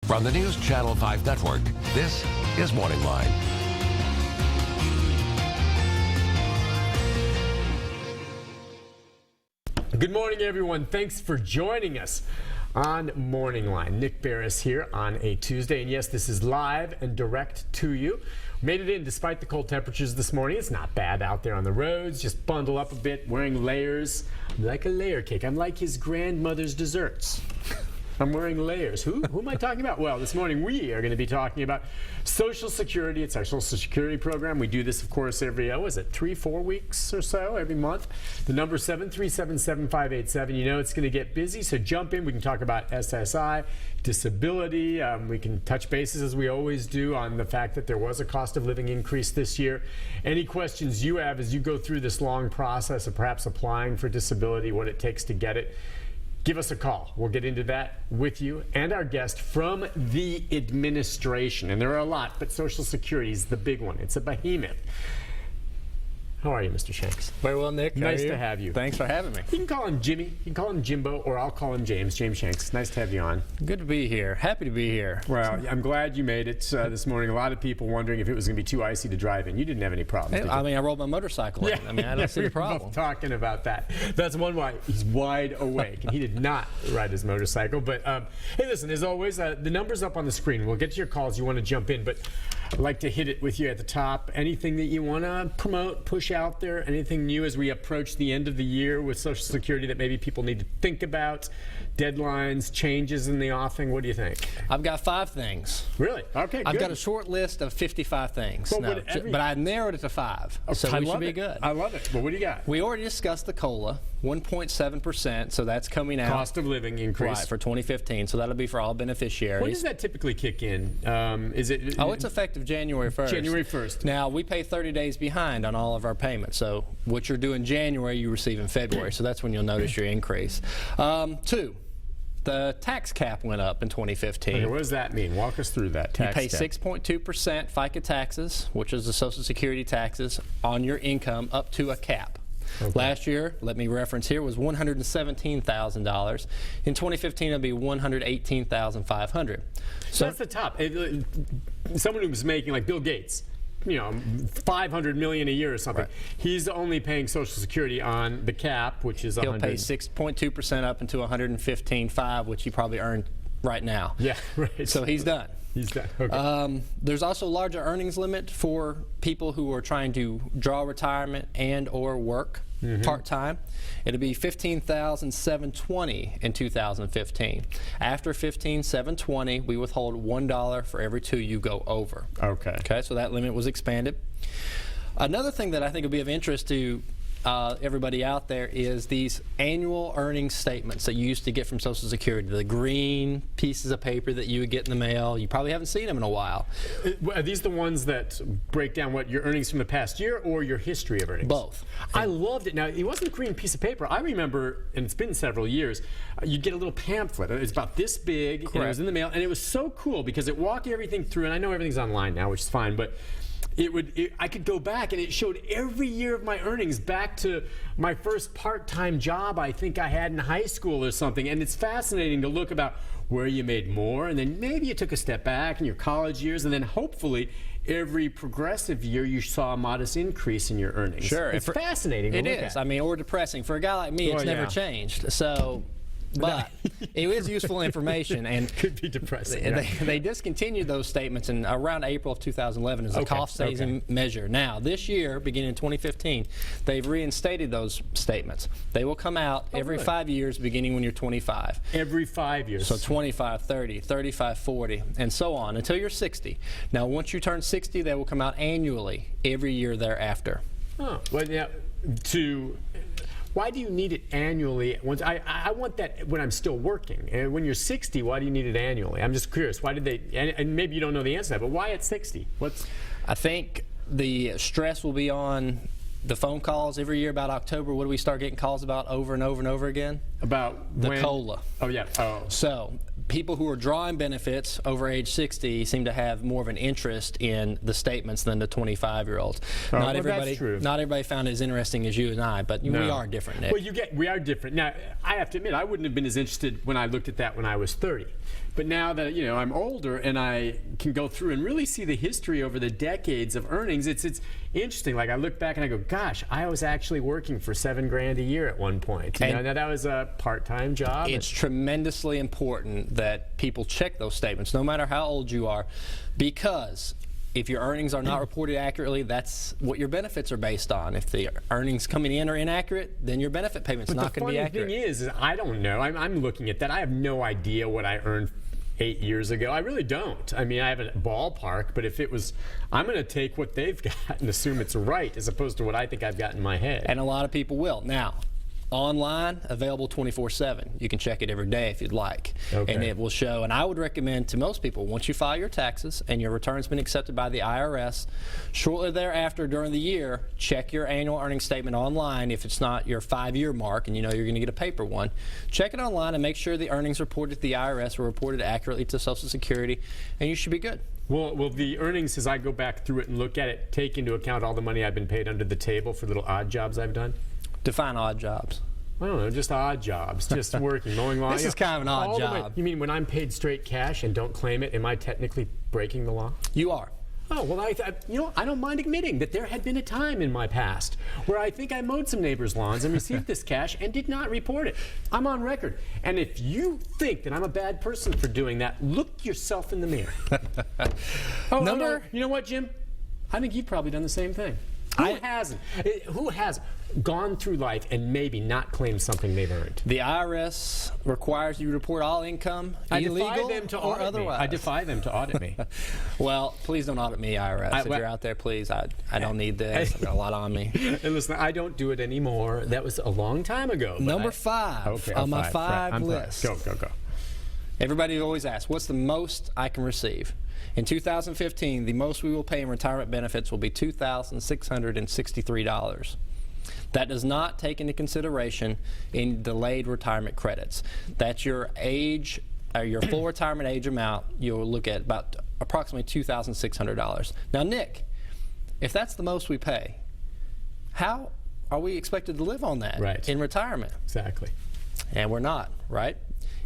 From the News Channel 5 Network, this is MorningLine. Good morning, everyone. Thanks for joining us on MorningLine. Nick Beres here on a Tuesday. And yes, this is live and direct to you. Made it in despite the cold temperatures this morning. It's not bad out there on the roads. Just bundle up a bit, wearing layers. I'm like a layer cake. I'm like his grandmother's desserts. I'm wearing layers. Who am I talking about? Well, this morning we are going to be talking about Social Security. It's our Social Security program. We do this, of course, every, 3-4 weeks or so, every month. The number is 737-7587. You know it's going to get busy, so jump in. We can talk about SSI, disability. We can touch bases, as we always do, on the fact that there was a cost of living increase this year. Any questions you have as you go through this long process of perhaps applying for disability, what it takes to get it, give us a call. We'll get into that with you and our guest from the administration. And there are a lot, but Social Security is the big one. It's a behemoth. How are you, Mr. Shanks? Very well, Nick. Nice to have you. Thanks for having me. You can call him Jimmy, you can call him Jimbo, or I'll call him James Shanks. Nice to have you on. Good to be here. Happy to be here. Well, I'm glad you made it this morning. A lot of people wondering if it was going to be too icy to drive in. You didn't have any problems, did you? I mean, I rolled my motorcycle in. I mean, I don't see the problem. We were both talking about that. That's one why he's wide awake, and he did not ride his motorcycle. But hey, listen, as always, the number's up on the screen. We'll get to your calls. You want to jump in, but I'd like to hit it with you at the top. Anything that you want to promote, push out there, anything new as we approach the end of the year with Social Security that maybe people need to think about? Deadlines, changes in the offing, what do you think? I've got 5 things. Really? Okay, good. I've got a short list of 55 things. Well, but I narrowed it to 5, so we should be good. I love it. Well, what do you got? We already discussed the COLA, 1.7%, so that's coming out. Cost of living increase. Right, for 2015, so that'll be for all beneficiaries. When does that typically kick in? Is it? Oh, it's effective January 1st. January 1st. Now, we pay 30 days behind on all of our payments, so what you're due in January, you receive in February, so that's when you'll notice your increase. 2. The tax cap went up in 2015. Okay, what does that mean? Walk us through that tax cap. You pay 6.2% FICA taxes, which is the Social Security taxes, on your income up to a cap. Okay. Last year, let me reference here, was $117,000. In 2015, it'll be $118,500. So that's the top. Someone who's making, like Bill Gates, $500 million a year or something. Right. He's only paying Social Security on the cap, which is he'll pay 6.2% up into $115,500, which he probably earned right now. Yeah, right. So he's done. He's done. Okay. There's also a larger earnings limit for people who are trying to draw retirement and or work part-time. It'll be $15,720 in 2015. After $15,720, we withhold $1 for every 2 you go over. Okay. Okay, so that limit was expanded. Another thing that I think will be of interest to everybody out there is these annual earnings statements that you used to get from Social Security, the green pieces of paper that you would get in the mail. You probably haven't seen them in a while. Are these the ones that break down what your earnings from the past year or your history of earnings? Both. I loved it. Now, it wasn't a green piece of paper. I remember, and it's been several years, you'd get a little pamphlet. It's about this big, and it was in the mail, and it was so cool because it walked everything through, and I know everything's online now, which is fine, but I could go back, and it showed every year of my earnings back to my first part-time job I think I had in high school or something. And it's fascinating to look about where you made more, and then maybe you took a step back in your college years, and then hopefully every progressive year you saw a modest increase in your earnings. Sure. It's fascinating to look at. It is. I mean, or depressing. For a guy like me, it's never changed. So... But it is useful information, and could be depressing. They discontinued those statements in around April of 2011 as a cost-saving measure. Now, this year, beginning in 2015, they've reinstated those statements. They will come out every 5 years, beginning when you're 25. Every 5 years. So 25, 30, 35, 40, and so on until you're 60. Now, once you turn 60, they will come out annually every year thereafter. Oh, well, yeah. Why do you need it annually? I want that when I'm still working. And when you're 60, why do you need it annually? I'm just curious. Why did they? And maybe you don't know the answer to that, but why at 60? I think the stress will be on the phone calls every year about October. What do we start getting calls about over and over and over again? About the COLA. Oh, yeah. Oh. So people who are drawing benefits over age 60 seem to have more of an interest in the statements than the 25-year-olds. Oh, not everybody, that's true. Not everybody found it as interesting as you and I, but we are different, Nick. Well, we are different. Now, I have to admit, I wouldn't have been as interested when I looked at that when I was 30. But now that I'm older and I can go through and really see the history over the decades of earnings, it's interesting. Like I look back and I go, gosh, I was actually working for $7,000 a year at one point. Now that was a part-time job. It's tremendously important that people check those statements, no matter how old you are, because if your earnings are not reported accurately, that's what your benefits are based on. If the earnings coming in are inaccurate, then your benefit payment's not going to be accurate. The funny thing is I don't know. I'm looking at that. I have no idea what I earned 8 years ago. I really don't. I mean, I have a ballpark, but if it was, I'm going to take what they've got and assume it's right as opposed to what I think I've got in my head. And a lot of people will. Now, online, available 24/7. You can check it every day if you'd like. Okay. And it will show. And I would recommend to most people, once you file your taxes and your return's been accepted by the IRS, shortly thereafter during the year, check your annual earnings statement online if it's not your 5-year mark and you know you're going to get a paper one. Check it online and make sure the earnings reported to the IRS were reported accurately to Social Security, and you should be good. Will the earnings, as I go back through it and look at it, take into account all the money I've been paid under the table for little odd jobs I've done? Define odd jobs. I don't know, just odd jobs, just working, mowing lawn. This is kind of an odd job. You mean when I'm paid straight cash and don't claim it, am I technically breaking the law? You are. Oh, well, I don't mind admitting that there had been a time in my past where I think I mowed some neighbors' lawns and received this cash and did not report it. I'm on record. And if you think that I'm a bad person for doing that, look yourself in the mirror. You know what, Jim? I think you've probably done the same thing. Who has gone through life and maybe not claimed something they've earned? The IRS requires you to report all income, illegal or otherwise. I defy them to audit me. Well, please don't audit me, IRS. If you're out there, please, I don't need this. I've got a lot on me. And listen, I don't do it anymore. That was a long time ago. Number 5 on my 5 list. Go. Everybody always asks, what's the most I can receive? In 2015, the most we will pay in retirement benefits will be $2,663. That does not take into consideration any delayed retirement credits. That's your age, or your full retirement age amount. You'll look at about approximately $2,600. Now, Nick, if that's the most we pay, how are we expected to live on that in retirement? Exactly. And we're not, right?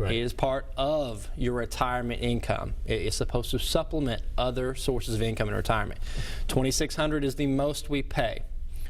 It is part of your retirement income. It is supposed to supplement other sources of income in retirement. $2,600 is the most we pay.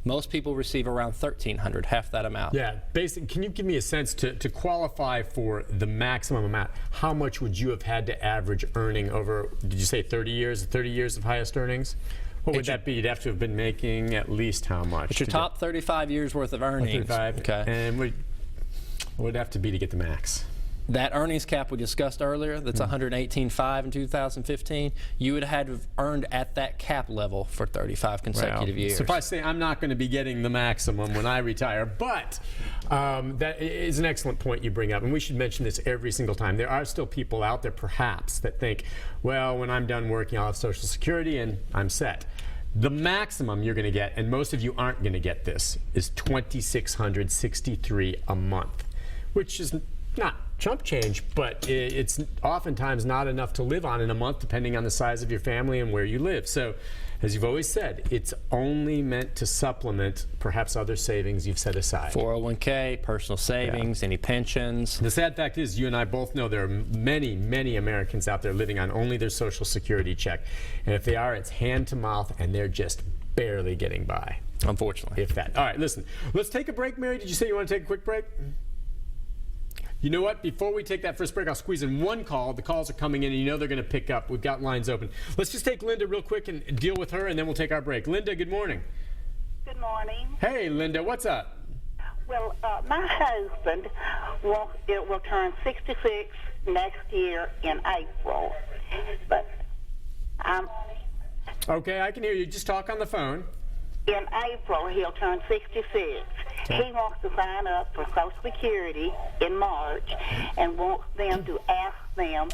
Most people receive around $1,300, half that amount. Yeah, basically, can you give me a sense to qualify for the maximum amount? How much would you have had to average earning over, did you say 30 years? 30 years of highest earnings? What would that be? You'd have to have been making at least how much? It's your top 35 years worth of earnings. 35. Okay. And what would it have to be to get the max? That earnings cap we discussed earlier, that's $118,500 in 2015, you would have had to have earned at that cap level for 35 consecutive years. So if I say I'm not going to be getting the maximum when I retire, but that is an excellent point you bring up, and we should mention this every single time. There are still people out there, perhaps, that think, well, when I'm done working, I'll have Social Security and I'm set. The maximum you're going to get, and most of you aren't going to get this, is $2,663 a month, which is not chump change, but it's oftentimes not enough to live on in a month, depending on the size of your family and where you live. So, as you've always said, it's only meant to supplement perhaps other savings you've set aside. 401k, personal savings, any pensions. The sad fact is, you and I both know there are many, many Americans out there living on only their Social Security check. And if they are, it's hand to mouth, and they're just barely getting by. Unfortunately. If that. All right, listen, let's take a break. Mary, did you say you want to take a quick break? You know what? Before we take that first break, I'll squeeze in one call. The calls are coming in, and you know they're going to pick up. We've got lines open. Let's just take Linda real quick and deal with her, and then we'll take our break. Linda, good morning. Good morning. Hey, Linda, what's up? Well, my husband will turn 66 next year in April, but Okay, I can hear you. Just talk on the phone. In April, he'll turn 66. Okay. He wants to sign up for Social Security in March and wants them to ask them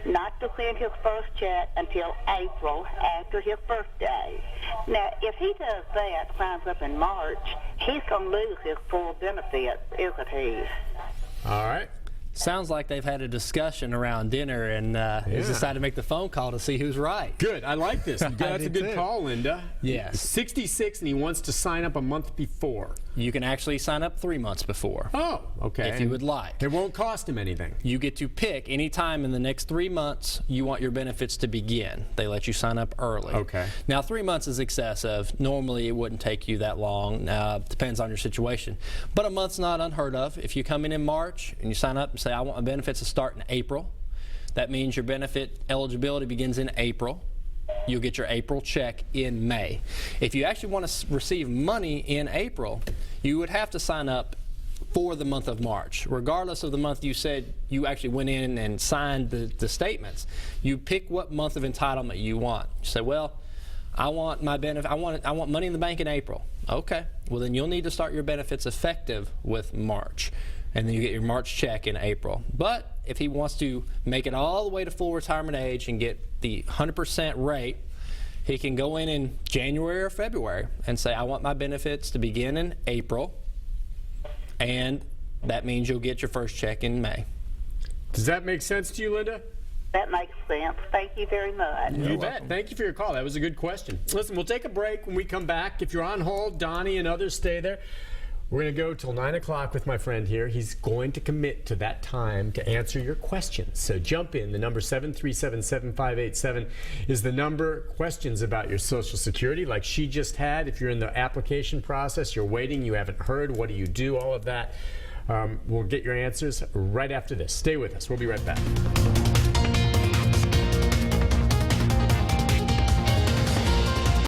not to send his first check until April after his birthday. Now, if he does that, signs up in March, he's going to lose his full benefits, isn't he? All right. Sounds like they've had a discussion around dinner and has decided to make the phone call to see who's right. Good. I like this. That's a good call, Linda. Yes. He's 66 and he wants to sign up a month before. You can actually sign up 3 months before. Oh, okay. If you would like. It won't cost him anything. You get to pick any time in the next 3 months you want your benefits to begin. They let you sign up early. Okay. Now, 3 months is excessive. Normally, it wouldn't take you that long. Depends on your situation. But a month's not unheard of. If you come in March and you sign up and say, I want my benefits to start in April, that means your benefit eligibility begins in April. You'll get your April check in May. If you actually want to receive money in April, you would have to sign up for the month of March. Regardless of the month you said you actually went in and signed the statements, you pick what month of entitlement you want. You say, well, I want my benefit. I want money in the bank in April. Okay. Well, then you'll need to start your benefits effective with March, and then you get your March check in April. But if he wants to make it all the way to full retirement age and get the 100% rate, he can go in January or February and say, I want my benefits to begin in April, and that means you'll get your first check in May. Does that make sense to you, Linda? That makes sense. Thank you very much. You bet. Thank you for your call. That was a good question. Listen, we'll take a break. When we come back, if you're on hold, Donnie and others stay there. We're going to go till 9 o'clock with my friend here. He's going to commit to that time to answer your questions. So jump in. The number 737-7587 is the number. Questions about your Social Security, like she just had. If you're in the application process, you're waiting, you haven't heard, what do you do, all of that. We'll get your answers right after this. Stay with us. We'll be right back.